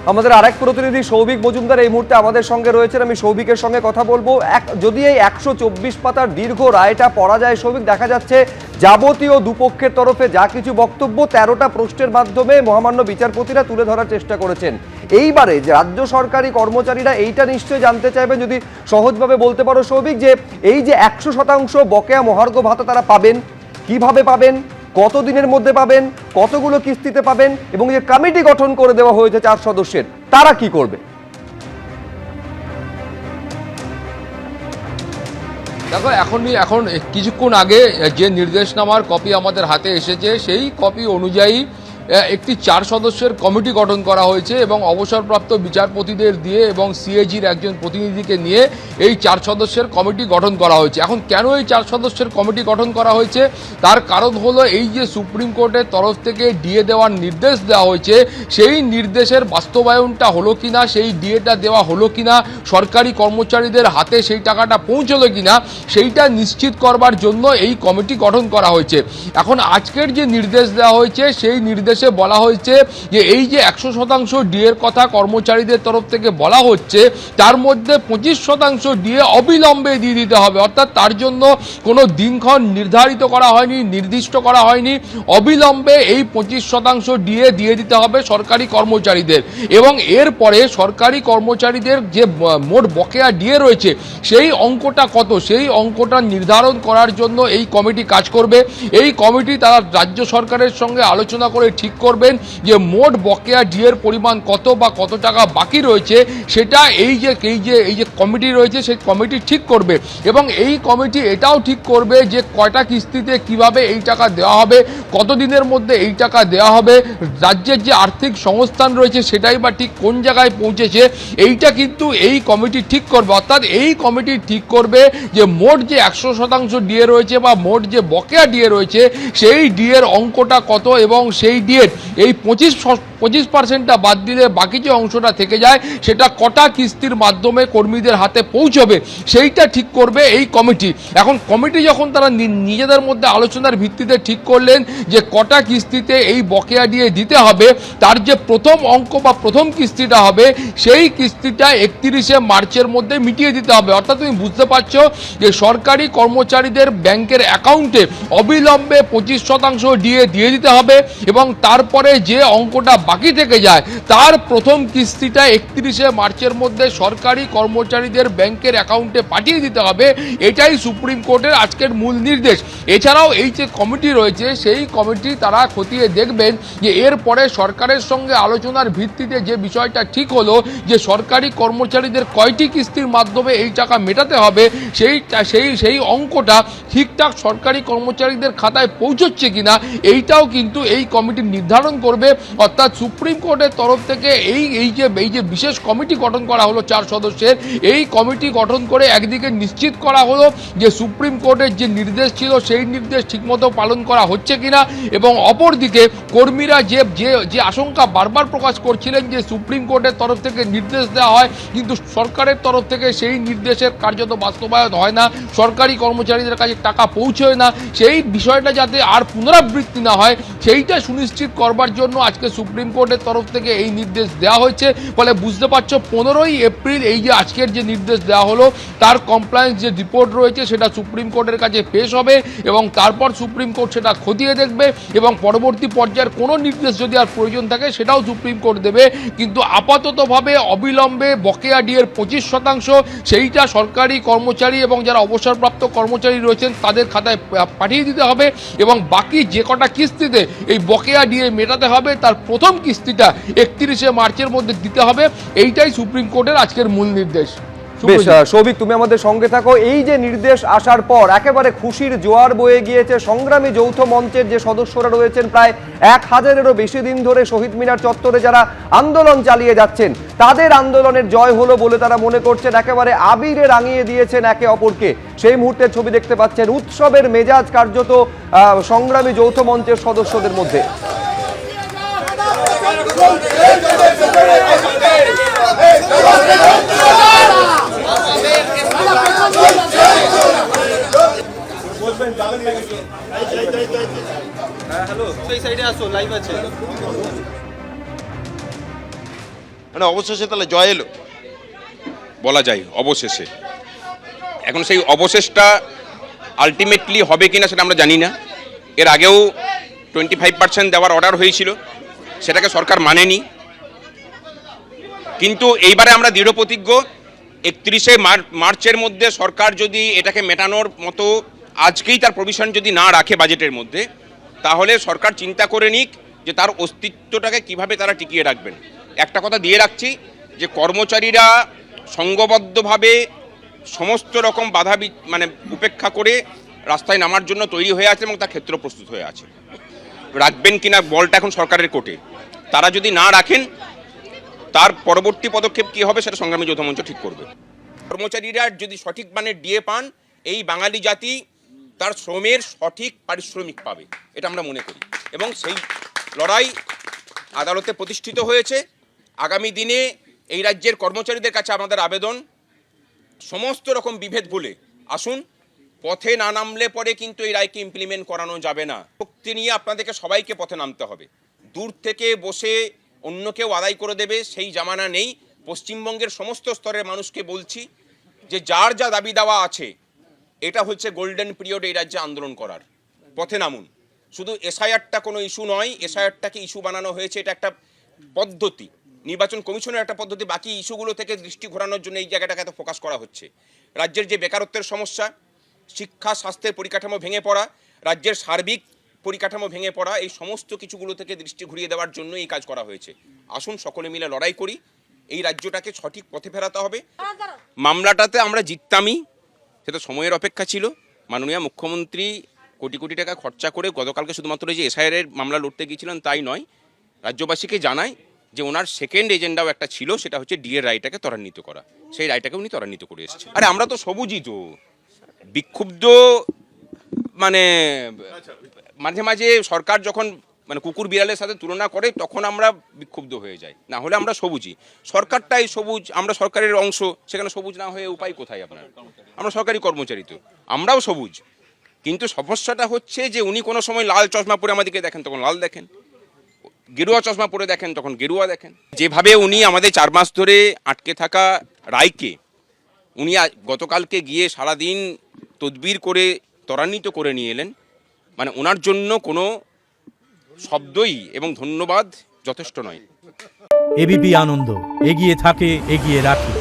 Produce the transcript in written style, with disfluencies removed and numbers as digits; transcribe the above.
আমাদের আরেক প্রতিনিধি সৌভিক মজুমদার এই মুহূর্তে আমাদের সঙ্গে রয়েছেন। আমি সৌভিকের সঙ্গে কথা বলবো। যদি এই 124 পাতার দীর্ঘ রায়টা পড়া যায় সৌভিক, দেখা যাচ্ছে যাবতীয় দুপক্ষের তরফে যা কিছু বক্তব্য 13টা প্রশ্নের মাধ্যমে মহামান্য বিচারপতিরা তুলে ধরার চেষ্টা করেছেন। এইবারে যে রাজ্য সরকারি কর্মচারীরা এইটা নিশ্চয়ই জানতে চাইবেন, যদি সহজভাবে বলতে পারো সৌভিক, যে এই যে 100% বকেয়া মহার্ঘ ভাতা তারা পাবেন, কিভাবে পাবেন, কতদিনের মধ্যে পাবেন, কতগুলো কিস্তিতে পাবেন, এবং যে কমিটি গঠন করে দেওয়া হয়েছে 4 সদস্যের, তারা কি করবে? দেখো, এখন কিছুক্ষণ আগে যে নির্দেশনামার কপি আমাদের হাতে এসেছে, সেই কপি অনুযায়ী একটি 4 সদস্যের কমিটি গঠন করা হয়েছে এবং অবসরপ্রাপ্ত বিচারপতিদের দিয়ে এবং সিএজির একজন প্রতিনিধিকে নিয়ে এই 4 সদস্যের কমিটি গঠন করা হয়েছে। এখন কেন এই 4 সদস্যের কমিটি গঠন করা হয়েছে, তার কারণ হলো এই যে সুপ্রিম কোর্টের তরফ থেকে ডিএ দেওয়ার নির্দেশ দেওয়া হয়েছে, সেই নির্দেশের বাস্তবায়নটা হলো কিনা, সেই ডিএটা দেওয়া হলো কিনা, সরকারি কর্মচারীদের হাতে সেই টাকাটা পৌঁছলো কিনা, সেইটা নিশ্চিত করবার জন্য এই কমিটি গঠন করা হয়েছে। এখন আজকের যে নির্দেশ দেওয়া হয়েছে, সেই নির্দেশ বলা হয়েছে যে এই যে 100% ডিএর কথা কর্মচারীদের তরফ থেকে বলা হচ্ছে, তার মধ্যে 25% ডিএ অবিলম্বে দিয়ে দিতে হবে। অর্থাৎ তার জন্য কোনো দিনক্ষণ নির্ধারিত করা হয়নি, নির্দিষ্ট করা হয়নি। অবিলম্বে এই 25% ডিএ দিয়ে দিতে হবে সরকারি কর্মচারীদের, এবং এরপরে সরকারি কর্মচারীদের যে মোট বকেয়া ডিএ রয়েছে, সেই অঙ্কটা কত, সেই অঙ্কটা নির্ধারণ করার জন্য এই কমিটি কাজ করবে। এই কমিটি তারা রাজ্য সরকারের সঙ্গে আলোচনা করে ঠিক করবেন যে মোট বকেয়া ডিএর পরিমাণ কত বা কত টাকা বাকি রয়েছে, সেটা এই যে কমিটি রয়েছে সেই কমিটি ঠিক করবে। এবং এই কমিটি এটাও ঠিক করবে যে কয়টা কিস্তিতে কিভাবে এই টাকা দেওয়া হবে, কতদিনের মধ্যে এই টাকা দেওয়া হবে, রাজ্যের যে আর্থিক সংস্থান রয়েছে সেটাই বা ঠিক কোন জায়গায় পৌঁছেছে, এইটা কিন্তু এই কমিটি ঠিক করবে। অর্থাৎ এই কমিটি ঠিক করবে যে মোট যে 100% ডিএ রয়েছে বা মোট যে বকেয়া ডিএ রয়েছে, সেই ডিএর অঙ্কটা কত, এবং সেই ডিএর এই 25%টা বাদ দিলে বাকি যে অংশটা থেকে যায় সেটা কটা কিস্তির মাধ্যমে কর্মীদের হাতে পৌঁছবে, সেইটা ঠিক করবে এই কমিটি। এখন কমিটি যখন তারা নিজেদের মধ্যে আলোচনার ভিত্তিতে ঠিক করলেন যে কটা কিস্তিতে এই বকেয়া ডিএ দিতে হবে, তার যে প্রথম অঙ্ক বা প্রথম কিস্তিটা হবে, সেই কিস্তিটা 31শে মার্চের মধ্যে মিটিয়ে দিতে হবে। অর্থাৎ তুমি বুঝতে পারছো যে সরকারি কর্মচারীদের ব্যাংকের অ্যাকাউন্টে অবিলম্বে 25% ডিএ দিয়ে দিতে হবে, এবং তারপরে যে অঙ্কটা বাকি থেকে যায় তার প্রথম কিস্তিটা 31শে মার্চের মধ্যে সরকারি কর্মচারীদের ব্যাংকের অ্যাকাউন্টে পাঠিয়ে দিতে হবে। এটাই সুপ্রিম কোর্টের আজকের মূল নির্দেশ। এছাড়াও এই যে কমিটি রয়েছে, সেই কমিটি তারা খতিয়ে দেখবেন যে এরপরে সরকারের সঙ্গে আলোচনার ভিত্তিতে যে বিষয়টা ঠিক হলো যে সরকারি কর্মচারীদের কয়টি কিস্তির মাধ্যমে এই টাকা মেটাতে হবে, সেই অঙ্কটা ঠিকঠাক সরকারি কর্মচারীদের খাতায় পৌঁছচ্ছে কিনা, এইটাও কিন্তু এই কমিটি নির্ধারণ করবে। অর্থাৎ সুপ্রিম কোর্টের তরফ থেকে এই যে বিশেষ কমিটি গঠন করা হলো 4 সদস্যের, এই কমিটি গঠন করে একদিকে নিশ্চিত করা হলো যে সুপ্রিম কোর্টের যে নির্দেশ ছিল সেই নির্দেশ ঠিকমতো পালন করা হচ্ছে কিনা, এবং অপরদিকে কর্মীরা যে আশঙ্কা বারবার প্রকাশ করছিলেন যে সুপ্রিম কোর্টের তরফ থেকে নির্দেশ দেওয়া হয় কিন্তু সরকারের তরফ থেকে সেই নির্দেশের কার্যত বাস্তবায়ন হয় না, সরকারি কর্মচারীদের কাছে টাকা পৌঁছয় না, সেই বিষয়টা যাতে আর পুনরাবৃত্তি না হয় সেইটা সুনিশ্চিত করবার জন্য আজকে সুপ্রিম কোর্টের তরফ থেকে এই নির্দেশ দেওয়া হয়েছে। ফলে বুঝতে পারছো 15ই এপ্রিল এই যে আজকের যে নির্দেশ দেওয়া হলো, তার কমপ্লায়েন্স যে রিপোর্ট রয়েছে সেটা সুপ্রিম কোর্টের কাছে পেশ হবে, এবং তারপর সুপ্রিম কোর্ট সেটা খতিয়ে দেখবে, এবং পরবর্তী পর্যায়ের কোনো নির্দেশ যদি আর প্রয়োজন থাকে সেটাও সুপ্রিম কোর্ট দেবে। কিন্তু আপাততভাবে অবিলম্বে বকেয়া ডিএর 25% সেইটা সরকারি কর্মচারী এবং যারা অবসরপ্রাপ্ত কর্মচারী রয়েছেন তাদের খাতায় পাঠিয়ে দিতে হবে, এবং বাকি যে কটা কিস্তিতে এই বকেয়া ডিএ মেটাতে হবে তার প্রথম কিস্তিটা 31শে মার্চের মধ্যে দিতে হবে। এইটাই সুপ্রিম কোর্টের আজকের মূল নির্দেশ। বেশ সৌভিক, তুমি আমাদের সঙ্গে থাকো। এই যে নির্দেশ আসার পর একেবারে খুশির জোয়ার বয়ে গিয়েছে সংগ্রামী যৌথ মঞ্চের যে সদস্যরা রয়েছেন, প্রায় 1000-এরও বেশি দিন ধরে শহীদ মিনার চত্বরে যারা আন্দোলন চালিয়ে যাচ্ছেন, তাদের আন্দোলনের জয় হলো বলে তারা মনে করছেন। একেবারে আবিরে রাঙিয়ে দিয়েছেন একে অপরকে। সেই মুহূর্তের ছবি দেখতে পাচ্ছেন, উৎসবের মেজাজ কার্যত সংগ্রামী যৌথ মঞ্চের সদস্যদের মধ্যে। হ্যালো, সেই সাইডে আসো, লাইভ আছে। মানে অবশেষে তাহলে জয় এলো বলা যায়, অবশেষে। এখন সেই অবশেষটা আলটিমেটলি হবে কিনা সেটা আমরা জানি না। এর আগেও 25% দেওয়ার অর্ডার হয়েছিল, সেটাকে সরকার মানেনি। কিন্তু এইবারে আমরা দৃঢ় প্রতিজ্ঞ, 31শে মার্চের মধ্যে সরকার যদি এটাকে মেটানোর মতো আজকেই তার প্রভিশন যদি না রাখে বাজেটের মধ্যে, তাহলে সরকার চিন্তা করে নিক যে তার অস্তিত্বটাকে কিভাবে তারা টিকিয়ে রাখবেন। একটা কথা দিয়ে রাখছি যে কর্মচারীরা সংঘবদ্ধভাবে সমস্ত রকম বাধা মানে উপেক্ষা করে রাস্তায় নামার জন্য তৈরি হয়ে আছে এবং তার ক্ষেত্র প্রস্তুত হয়ে আছে। রাখবেন কিনা বলটা এখন সরকারের কোর্টে। তারা যদি না রাখেন, তার পরবর্তী পদক্ষেপ কী হবে সেটা সংগ্রামী যৌথ মঞ্চ ঠিক করবে। কর্মচারীরা যদি সঠিক মানের ডিএ পান, এই বাঙালি জাতি তার শ্রমের সঠিক পারিশ্রমিক পাবে, এটা আমরা মনে করি। এবং সেই লড়াই আদালতে প্রতিষ্ঠিত হয়েছে। আগামী দিনে এই রাজ্যের কর্মচারীদের কাছে আমাদের আবেদন, সমস্ত রকম বিভেদ ভুলে আসুন। পথে না নামলে পরে কিন্তু এই রায়কে ইমপ্লিমেন্ট করানো যাবে না। শক্তি নিয়ে আপনাদেরকে সবাইকে পথে নামতে হবে। দূর থেকে বসে অন্য কেউ আদায় করে দেবে সেই জামানা নেই। পশ্চিমবঙ্গের সমস্ত স্তরের মানুষকে বলছি যে যার যা দাবি দেওয়া আছে, এটা হচ্ছে গোল্ডেন পিরিয়ড এই রাজ্যে আন্দোলন করার। পথে নামুন। শুধু এসআইআরটা কোনো ইস্যু নয়, এসআইআরটাকে ইস্যু বানানো হয়েছে, এটা একটা পদ্ধতি, নির্বাচন কমিশনের একটা পদ্ধতি। বাকি ইস্যুগুলো থেকে দৃষ্টি ঘোরানোর জন্য এই জায়গাটাকে এত ফোকাস করা হচ্ছে। রাজ্যের যে বেকারত্বের সমস্যা, শিক্ষা স্বাস্থ্যের পরিকাঠামো ভেঙে পড়া, রাজ্যের সার্বিক পরিকাঠামো ভেঙে পড়া, এই সমস্ত কিছুগুলো থেকে দৃষ্টি ঘুরিয়ে দেওয়ার জন্য এই কাজ করা হয়েছে। আসুন সকলে মিলে লড়াই করি, এই রাজ্যটাকে সঠিক পথে ফেরাতে হবে। মামলাটাতে আমরা জিততামই, সেটা সময়ের অপেক্ষা ছিল। মাননীয় মুখ্যমন্ত্রী কোটি কোটি টাকা খরচা করে গতকালকে শুধুমাত্র যে এসআইআরের মামলা লড়তে গিয়েছিলেন তাই নয়, রাজ্যবাসীকে জানায় যে ওনার সেকেন্ড এজেন্ডাও একটা ছিল, সেটা হচ্ছে ডিএর রায়টাকে ত্বরান্বিত করা। সেই রায়টাকে উনি ত্বরান্বিত করে এসেছেন। আরে আমরা তো সবুজই, তো বিক্ষুব্ধ মানে মাঝে মাঝে সরকার যখন মানে কুকুর বিড়ালের সাথে তুলনা করে তখন আমরা বিক্ষুব্ধ হয়ে যাই, না হলে আমরা সবুজই। সরকারটাই সবুজ, আমরা সরকারের অংশ, সেখানে সবুজ না হয়ে উপায় কোথায় আপনার? আমরা সরকারি কর্মচারী, তো আমরাও সবুজ। কিন্তু সমস্যাটা হচ্ছে যে উনি কোনো সময় লাল চশমা পরে আমাদেরকে দেখেন তখন লাল দেখেন, গেরুয়া চশমা পরে দেখেন তখন গেরুয়া দেখেন। যেভাবে উনি আমাদের 4 মাস ধরে আটকে থাকা রায়কে উনি গতকালকে গিয়ে সারাদিন তদবির করে ত্বরান্বিত করে নিয়ে এলেন, মানে ওনার জন্য কোনো শব্দই এবং ধন্যবাদ যথেষ্ট নয়। এবিপি আনন্দ, এগিয়ে থাকে, এগিয়ে রাখে।